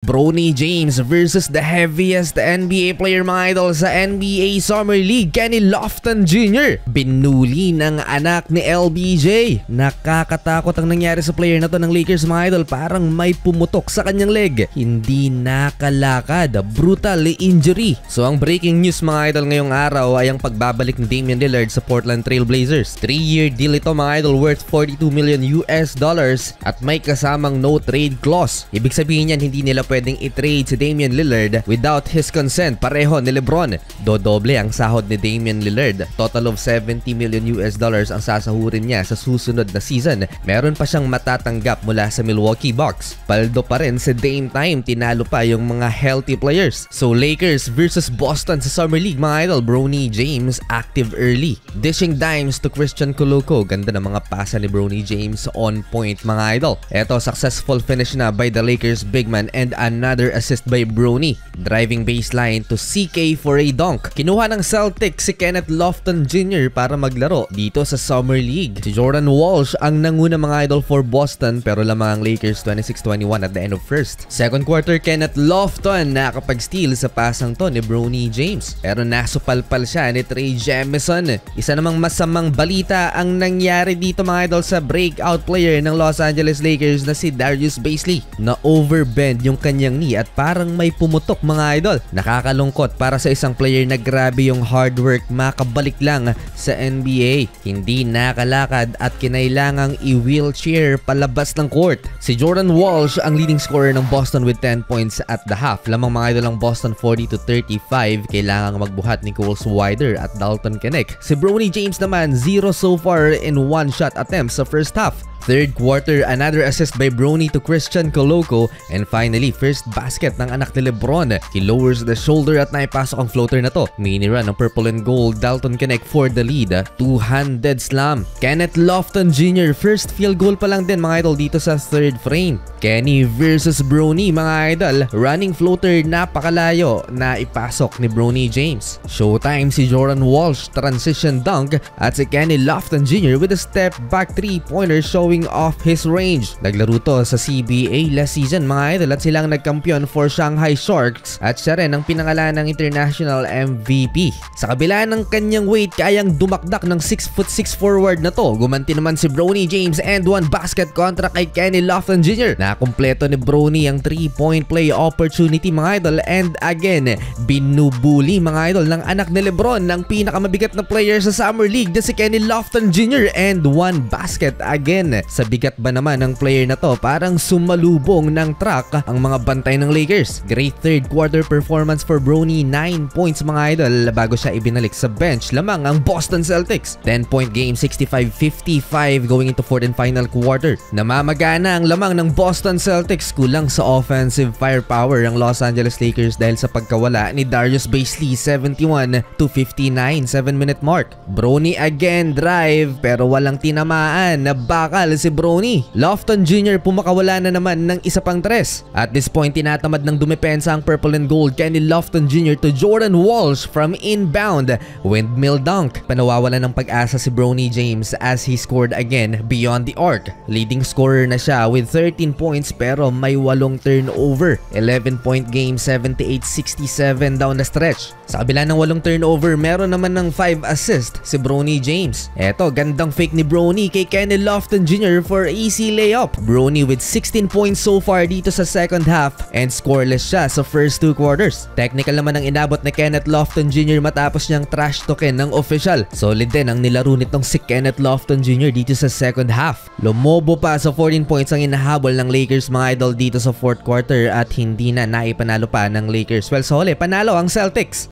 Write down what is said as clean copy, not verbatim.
Bronny James versus the heaviest NBA player mga idol sa NBA Summer League, Kenny Lofton Jr. Binuli ng anak ni LBJ. Nakakatakot ang nangyari sa player na to ng Lakers mga idol. Parang may pumutok sa kanyang leg. Hindi nakalakad. Brutal injury. So ang breaking news mga idol ngayong araw ay ang pagbabalik ni Damian Lillard sa Portland Trail Blazers. 3-year deal ito mga idol worth $42 million at may kasamang no trade clause. Ibig sabihin yan, hindi nila pwedeng i-trade si Damian Lillard without his consent. Pareho ni LeBron. Dodoble ang sahod ni Damian Lillard. Total of $70 million ang sasahurin niya sa susunod na season. Meron pa siyang matatanggap mula sa Milwaukee Bucks. Paldo pa rin sa Dame time, tinalo pa yung mga healthy players. So Lakers versus Boston sa Summer League mga idol. Bronny James active early. Dishing dimes to Christian Coloco. Ganda ng mga pasa ni Bronny James, on point mga idol. Eto, successful finish na by the Lakers big man and another assist by Bronny. Driving baseline to CK for a dunk. Kinuha ng Celtics si Kenneth Lofton Jr. para maglaro dito sa Summer League. Si Jordan Walsh ang nanguna mga idol for Boston, pero lamang ang Lakers 26-21 at the end of first. Second quarter, Kenneth Lofton nakapag-steal sa pasang to ni Bronny James. Pero nasupalpal siya ni Trey Jemison. Isa namang masamang balita ang nangyari dito mga idol sa breakout player ng Los Angeles Lakers na si Darius Bazley. Na overbend yung kanyang knee at parang may pumutok mga idol. Nakakalungkot para sa isang player na grabe yung hard work, makabalik lang sa NBA. Hindi nakalakad at kinailangang i-wheelchair palabas ng court. Si Jordan Walsh ang leading scorer ng Boston with 10 points at the half. Lamang mga idol ng Boston 40-35. Kailangang magbuhat ni Cole Swider at Dalton Knecht. Si Bronny James naman 0 so far in one shot attempts sa first half. Third quarter, another assist by Bronny to Christian Coloco, and finally, first basket ng anak ni LeBron. He lowers the shoulder at naipasok ang floater na to. Mini run ng purple and gold, Dalton Knecht for the lead. Two-handed slam. Kenneth Lofton Jr. first field goal pa lang din mga idol dito sa third frame. Kenny versus Bronny mga idol. Running floater, napakalayo na ipasok ni Bronny James. Showtime si Jordan Walsh, transition dunk, at si Kenny Lofton Jr. with a step back 3-pointer showing off his range. Naglaro to sa CBA last season mga idol at silang nagkampiyon for Shanghai Sharks at siya rin ang pinangalan ng international MVP. Sa kabila ng kanyang weight, kayang dumakdak ng 6'6" forward na to. Gumanti naman si Bronny James and one basket kontra kay Kenny Lofton Jr. Nakumpleto ni Bronny ang 3-point play opportunity mga idol, and again, binubuli mga idol ng anak ni LeBron ng pinakamabigat na player sa Summer League na si Kenny Lofton Jr. and one basket again. Sa bigat ba naman ng player na to, parang sumalubong ng truck ang mga bantay ng Lakers. Great third quarter performance for Bronny, 9 points mga idol bago siya ibinalik sa bench lamang ang Boston Celtics. 10-point game, 65-55 going into fourth and final quarter. Namamagana ang lamang ng Boston Celtics, kulang sa offensive firepower ang Los Angeles Lakers dahil sa pagkawala ni Darius Bazley. 71-59, 7-minute mark. Bronny again drive pero walang tinamaan na bakal si Bronny. Lofton Jr. pumakawala na naman ng isa pang tres. At this point, tinatamad ng dumepensa ang purple and gold. Kenny Lofton Jr. to Jordan Walsh from inbound. Windmill dunk. Panawawala ng pag-asa si Bronny James as he scored again beyond the arc. Leading scorer na siya with 13 points pero may 8 turnover. 11-point game, 78-67 down the stretch. Sa kabila ng 8 turnover, meron naman ng 5 assist si Bronny James. Eto, gandang fake ni Bronny kay Kenny Lofton Jr. for easy layup. Bronny with 16 points so far dito sa second half and scoreless siya sa first 2 quarters. Technical naman ang inabot ni Kenneth Lofton Jr. matapos niyang trash talkin ng official. Solid din ang nilaro nitong si Kenneth Lofton Jr. dito sa second half. Lumobo pa sa 14 points ang inahabol ng Lakers mga idol dito sa fourth quarter at hindi na naipanalo pa ng Lakers. Well, sa huli, panalo ang Celtics.